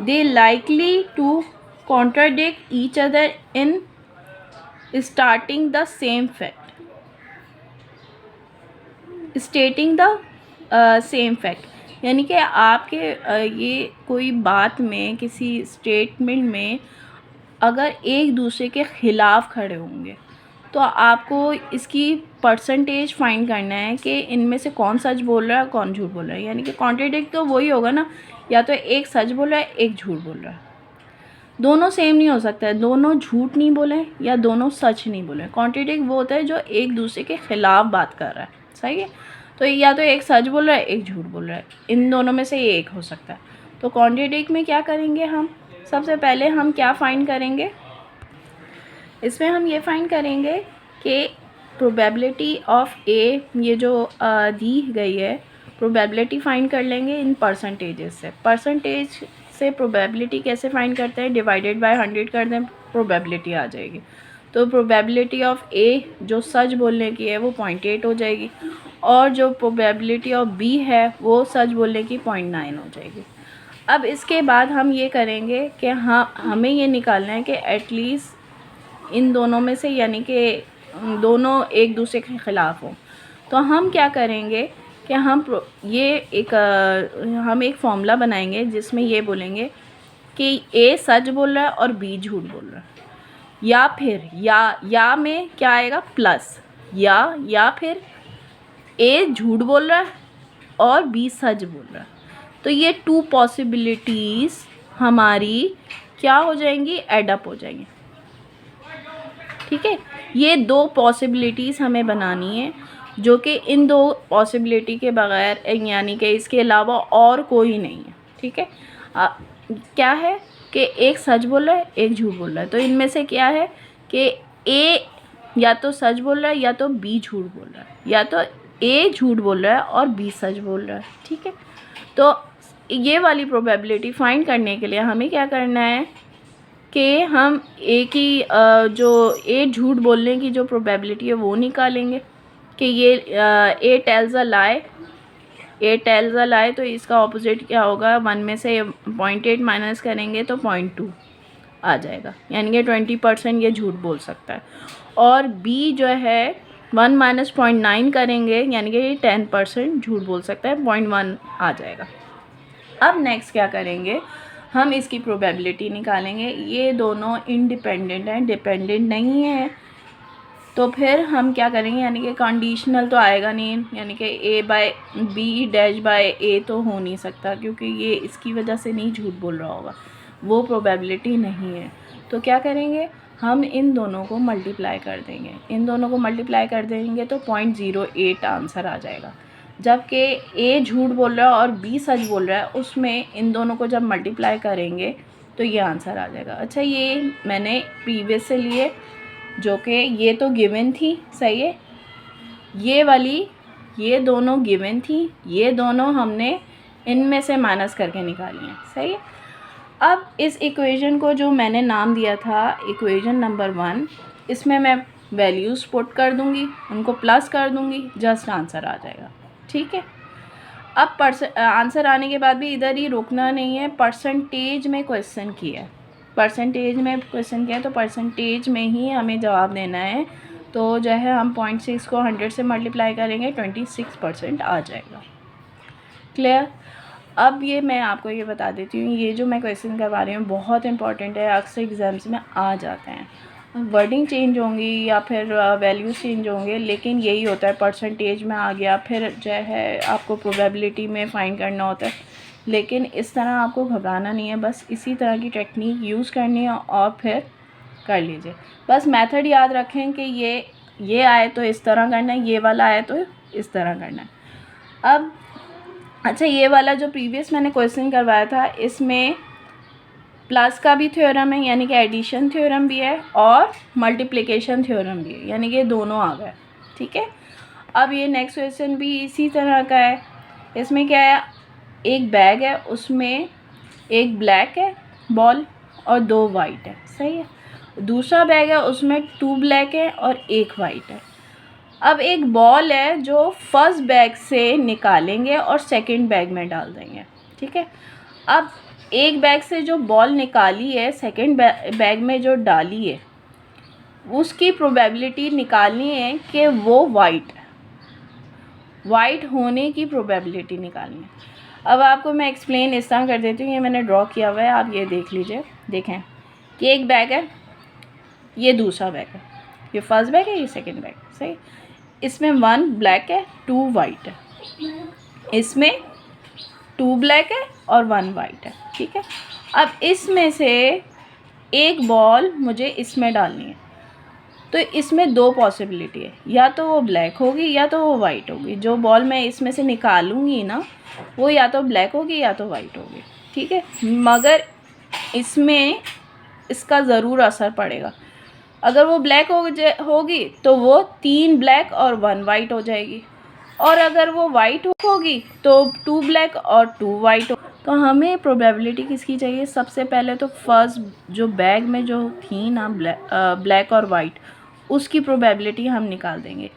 they likely to contradict each other in starting the same fact, stating the same fact, यानी कि आपके ये कोई बात में, किसी स्टेटमेंट में अगर एक दूसरे के ख़िलाफ़ खड़े होंगे, तो आपको इसकी परसेंटेज फाइंड करना है कि इनमें से कौन सच बोल रहा है कौन झूठ बोल रहा है। यानी कि कॉन्ट्रडिक्ट तो वही होगा ना, या तो एक सच बोल रहा है एक झूठ बोल रहा है, दोनों सेम नहीं हो सकता है, दोनों झूठ नहीं बोले या दोनों सच नहीं बोले। कॉन्ट्रडिक्ट वो होता है जो एक दूसरे के ख़िलाफ़ बात कर रहा है, सही है। तो या तो एक सच बोल रहा है एक झूठ बोल रहा है, इन दोनों में से एक हो सकता है। तो कॉन्ट्रडिक्ट में क्या करेंगे हम, सबसे पहले हम क्या फाइंड करेंगे, इसमें हम ये फाइंड करेंगे कि प्रोबेबिलिटी ऑफ ए, ये जो दी गई है, प्रोबेबिलिटी फाइंड कर लेंगे इन परसेंटेजेस से। परसेंटेज से प्रोबेबिलिटी कैसे फाइंड करते हैं, डिवाइडेड बाय 100 कर दें, प्रोबेबिलिटी आ जाएगी। तो प्रोबेबिलिटी ऑफ ए जो सच बोलने की है वो 0.8 हो जाएगी, और जो प्रोबेबिलिटी ऑफ बी है वो सच बोलने की 0.9 हो जाएगी। अब इसके बाद हम ये करेंगे कि हाँ, हमें ये निकालना है कि एटलीस्ट इन दोनों में से, यानी कि दोनों एक दूसरे के ख़िलाफ़ हो। तो हम क्या करेंगे कि हम एक फॉर्मूला बनाएंगे जिसमें ये बोलेंगे कि ए सच बोल रहा है और बी झूठ बोल रहा है, या फिर या में क्या आएगा प्लस, या फिर ए झूठ बोल रहा है और बी सच बोल रहा है। तो ये 2 पॉसिबिलिटीज़ हमारी क्या हो जाएंगी, एडअप हो जाएंगी। ठीक है, ये 2 पॉसिबिलिटीज़ हमें बनानी है जो कि इन 2 पॉसिबिलिटी के बगैर, यानी कि इसके अलावा और कोई नहीं है। ठीक है, क्या है कि एक सच बोल रहा है, एक झूठ बोल रहा है। तो इनमें से क्या है कि ए या तो सच बोल रहा है या तो बी झूठ बोल रहा है, या तो ए झूठ बोल रहा है और बी सच बोल रहा है। ठीक है, तो ये वाली प्रोबेबिलिटी फाइंड करने के लिए हमें क्या करना है कि हम ए की जो ए झूठ बोलने की जो प्रोबेबिलिटी है वो निकालेंगे कि ये ए टेल्स अ लाई, ए टेल्स अ लाई, तो इसका ऑपोजिट क्या होगा, 1 में से 0.8 माइनस करेंगे तो 0.2 आ जाएगा, यानी कि 20% ये झूठ बोल सकता है। और बी जो है 1 माइनस 0.9 करेंगे, यानी कि ये 10% झूठ बोल सकता है, 0.1 आ जाएगा। अब नेक्स्ट क्या करेंगे, हम इसकी प्रोबेबिलिटी निकालेंगे। ये दोनों इंडिपेंडेंट हैं, डिपेंडेंट नहीं है। तो फिर हम क्या करेंगे, यानी कि कंडीशनल तो आएगा नहीं, यानी कि ए बाय बी डैश बाय ए तो हो नहीं सकता, क्योंकि ये इसकी वजह से नहीं झूठ बोल रहा होगा, वो प्रोबेबिलिटी नहीं है। तो क्या करेंगे, हम इन दोनों को मल्टीप्लाई कर देंगे। इन दोनों को मल्टीप्लाई कर देंगे तो 0.08 आंसर आ जाएगा। जबकि ए झूठ बोल रहा है और बी सच बोल रहा है, उसमें इन दोनों को जब मल्टीप्लाई करेंगे तो ये आंसर आ जाएगा। अच्छा, ये मैंने प्रीवियस से लिए, जो कि ये तो गिवन थी, सही है, ये वाली, ये दोनों गिवन थी, ये दोनों हमने इनमें से माइनस करके निकाली हैं, सही है। अब इस इक्वेशन को जो मैंने नाम दिया था इक्वेशन नंबर 1, इसमें मैं वैल्यूज़ पुट कर दूंगी, उनको प्लस कर दूंगी, जस्ट आंसर आ जाएगा। ठीक है, अब आंसर आने के बाद भी इधर ही रुकना नहीं है, परसेंटेज में क्वेश्चन किया है, परसेंटेज में क्वेश्चन किया है, तो परसेंटेज में ही हमें जवाब देना है। तो जो है हम 0.6 को 100 से मल्टीप्लाई करेंगे, 26% आ जाएगा। क्लियर। अब ये मैं आपको ये बता देती हूँ, ये जो मैं क्वेश्चन करवा रही हूँ बहुत इंपॉर्टेंट है, अक्सर एग्जाम्स में आ जाते हैं। वर्डिंग चेंज होंगी या फिर वैल्यूज चेंज होंगे, लेकिन यही होता है, परसेंटेज में आ गया, फिर जो है आपको प्रोबेबिलिटी में फाइंड करना होता है। लेकिन इस तरह आपको घबराना नहीं है, बस इसी तरह की टेक्निक यूज़ करनी है और फिर कर लीजिए। बस मेथड याद रखें कि ये आए तो इस तरह करना है, ये वाला आए तो इस तरह करना है। अब अच्छा, ये वाला जो प्रीवियस मैंने क्वेश्चन करवाया था, इसमें प्लस का भी थ्योरम है, यानी कि एडिशन थ्योरम भी है, और मल्टीप्लिकेशन थ्योरम भी है, यानी कि दोनों आ गए। ठीक है, अब ये नेक्स्ट क्वेश्चन भी इसी तरह का है। इसमें क्या है, एक बैग है, उसमें एक ब्लैक है बॉल और 2 वाइट है, सही है। दूसरा बैग है, उसमें 2 ब्लैक है और 1 वाइट है। अब एक बॉल है जो फर्स्ट बैग से निकालेंगे और सेकंड बैग में डाल देंगे। ठीक है, अब एक बैग से जो बॉल निकाली है, सेकंड बैग में जो डाली है, उसकी प्रोबेबिलिटी निकालनी है कि वो वाइट होने की प्रोबेबिलिटी निकालनी है। अब आपको मैं एक्सप्लेन इस तरह कर देती हूँ, ये मैंने ड्रॉ किया हुआ है, आप ये देख लीजिए। देखें कि एक बैग है, ये दूसरा बैग है, ये फर्स्ट बैग है, ये सेकंड बैग, सही। इसमें 1 ब्लैक है, 2 वाइट है, इसमें 2 ब्लैक है और 1 वाइट है। ठीक है, अब इसमें से एक बॉल मुझे इसमें डालनी है, तो इसमें 2 पॉसिबिलिटी है, या तो वो ब्लैक होगी या तो वो वाइट होगी। जो बॉल मैं इसमें से निकालूंगी ना, वो या तो ब्लैक होगी या तो वाइट होगी। ठीक है, मगर इसमें इसका ज़रूर असर पड़ेगा। अगर वो ब्लैक होगी तो वो 3 ब्लैक और 1 वाइट हो जाएगी, और अगर वो वाइट होगी तो 2 ब्लैक और 2 वाइट हो। तो हमें प्रोबेबिलिटी किसकी चाहिए, सबसे पहले तो फर्स्ट जो बैग में जो थी ना ब्लैक और वाइट, उसकी प्रोबेबिलिटी हम निकाल देंगे।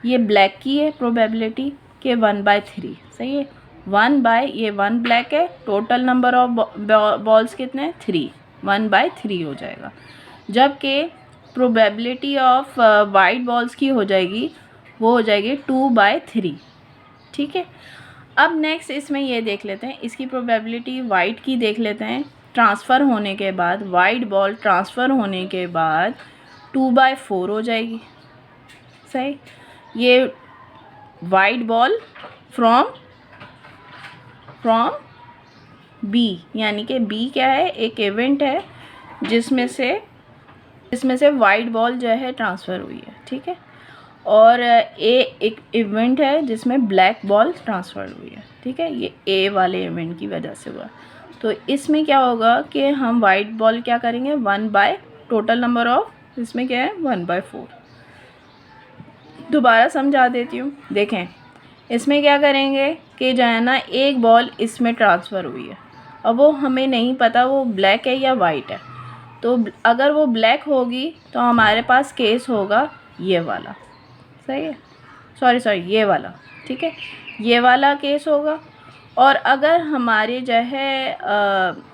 ये ब्लैक की है प्रोबेबिलिटी के 1/3, सही है। 1 ब्लैक है, टोटल नंबर ऑफ बॉल्स कितने, 3, 1/3 हो जाएगा। जबकि प्रोबेबिलिटी ऑफ वाइट बॉल्स की हो जाएगी, वो हो जाएगी 2/3। ठीक है। अब नेक्स्ट इसमें ये देख लेते हैं, इसकी प्रोबेबिलिटी वाइट की देख लेते हैं। ट्रांसफ़र होने के बाद, वाइट बॉल ट्रांसफ़र होने के बाद 2/4 हो जाएगी। सही। ये वाइट बॉल फ्रॉम बी, यानी कि बी क्या है, एक इवेंट है जिसमें से वाइट बॉल जो है ट्रांसफ़र हुई है। ठीक है। और ए एक इवेंट है जिसमें ब्लैक बॉल ट्रांसफ़र हुई है। ठीक है। ये ए वाले इवेंट की वजह से हुआ। तो इसमें क्या होगा कि हम वाइट बॉल क्या करेंगे, 1/, टोटल नंबर ऑफ इसमें क्या है 1/4। दोबारा समझा देती हूँ। देखें, इसमें क्या करेंगे कि जो है ना, एक बॉल इसमें ट्रांसफ़र हुई है। अब वो हमें नहीं पता वो ब्लैक है या वाइट है। तो अगर वो ब्लैक होगी तो हमारे पास केस होगा ये वाला। सही है। सॉरी ये वाला। ठीक है। ये वाला केस होगा। और अगर हमारे जो है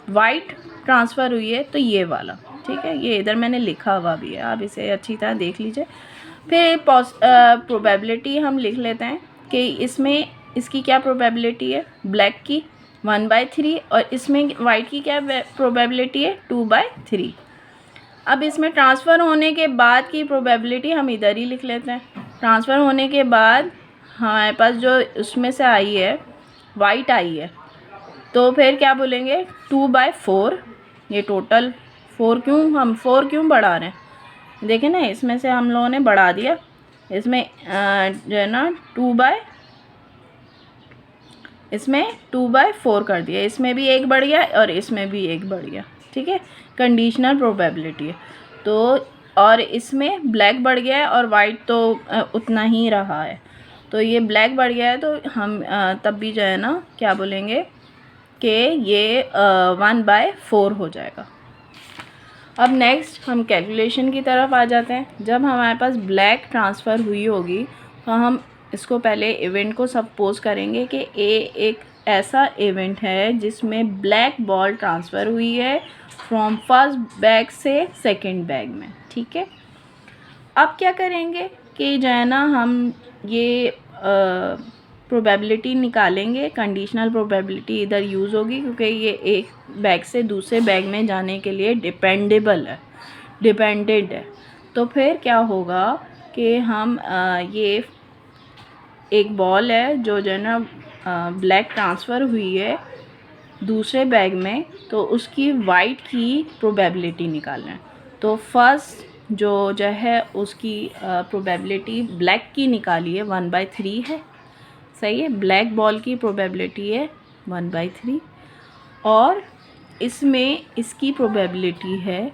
वाइट ट्रांसफ़र हुई है तो ये वाला। ठीक है। ये इधर मैंने लिखा हुआ भी है, आप इसे अच्छी तरह देख लीजिए। फिर प्रोबेबिलिटी हम लिख लेते हैं कि इसमें इसकी क्या प्रोबेबिलिटी है, ब्लैक की 1/3, और इसमें वाइट की क्या प्रोबेबिलिटी है, 2/3। अब इसमें ट्रांसफ़र होने के बाद की प्रोबेबिलिटी हम इधर ही लिख लेते हैं। ट्रांसफ़र होने के बाद हमारे पास जो उसमें से आई है, वाइट आई है, तो फिर क्या बोलेंगे 2/4। ये टोटल 4 क्यों बढ़ा रहे हैं, देखें ना, इसमें से हम लोगों ने बढ़ा दिया। इसमें जो है ना 2/4 कर दिया। इसमें भी एक बढ़ गया और इसमें भी एक बढ़ गया। ठीक है। कंडीशनल प्रोबेबिलिटी है। तो और इसमें ब्लैक बढ़ गया है और वाइट तो उतना ही रहा है। तो ये ब्लैक बढ़ गया है तो हम तब भी जो है ना क्या बोलेंगे कि ये 1/4 हो जाएगा। अब नेक्स्ट हम कैलकुलेशन की तरफ आ जाते हैं। जब हमारे पास ब्लैक ट्रांसफ़र हुई होगी तो हम इसको पहले इवेंट को सपोज करेंगे कि ए एक ऐसा इवेंट है जिसमें ब्लैक बॉल ट्रांसफ़र हुई है फ्रॉम फर्स्ट बैग से सेकंड बैग में। ठीक है। अब क्या करेंगे कि जो है ना, हम ये प्रोबेबिलिटी निकालेंगे। कंडीशनल प्रोबेबिलिटी इधर यूज़ होगी क्योंकि ये एक बैग से दूसरे बैग में जाने के लिए डिपेंडेंट है। तो फिर क्या होगा कि हम ये एक बॉल है जो है ना ब्लैक ट्रांसफ़र हुई है दूसरे बैग में, तो उसकी वाइट की प्रोबेबिलिटी निकालना है। तो फर्स्ट जो है उसकी प्रोबेबिलिटी ब्लैक की निकाली है 1/3 है। सही है। ब्लैक बॉल की प्रोबेबिलिटी है 1/3 और इसमें इसकी प्रोबेबिलिटी है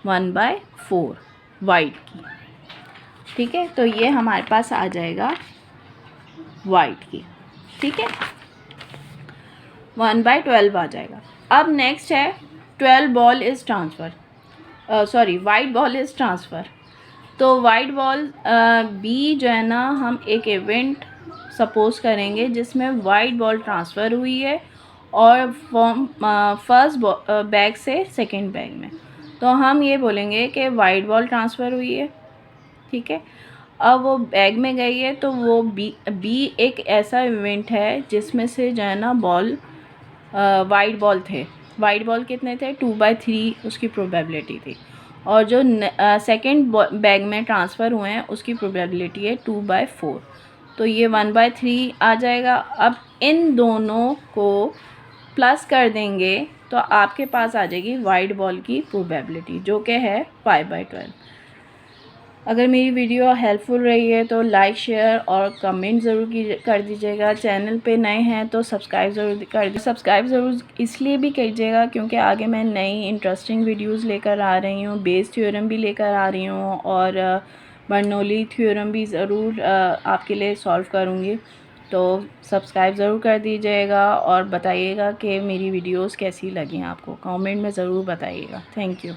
1/4 वाइट की। ठीक है। तो ये हमारे पास आ जाएगा वाइट की। ठीक है। 1/12 आ जाएगा। अब नेक्स्ट है 12 ball is transfer, white ball is transfer. तो वाइट बॉल बी जो है ना, हम एक इवेंट सपोज करेंगे जिसमें वाइट बॉल ट्रांसफ़र हुई है और फ्रॉम फर्स्ट बैग से सेकंड बैग में। तो हम ये बोलेंगे कि वाइट बॉल ट्रांसफ़र हुई है। ठीक है। अब वो बैग में गई है तो वो बी एक ऐसा इवेंट है जिसमें से जो है ना बॉल वाइट बॉल थे। वाइट बॉल कितने थे, 2/3 उसकी प्रोबेबिलिटी थी। और जो सेकंड बैग में ट्रांसफ़र हुए हैं उसकी प्रोबेबिलिटी है 2/4। तो ये 1/3 आ जाएगा। अब इन दोनों को प्लस कर देंगे तो आपके पास आ जाएगी वाइट बॉल की प्रोबेबिलिटी जो कि है 5/12। अगर मेरी वीडियो हेल्पफुल रही है तो लाइक, शेयर और कमेंट ज़रूर कर दीजिएगा। चैनल पे नए हैं तो सब्सक्राइब ज़रूर कर दीजिए। सब्सक्राइब ज़रूर इसलिए भी कीजिएगा क्योंकि आगे मैं नई इंटरेस्टिंग वीडियोस लेकर आ रही हूँ, बेस थ्योरम भी लेकर आ रही हूँ और बर्नौली थ्योरम भी ज़रूर आपके लिए सॉल्व करूँगी। तो सब्सक्राइब ज़रूर कर दीजिएगा और बताइएगा कि मेरी वीडियोस कैसी लगी आपको। कमेंट में ज़रूर बताइएगा। Thank you.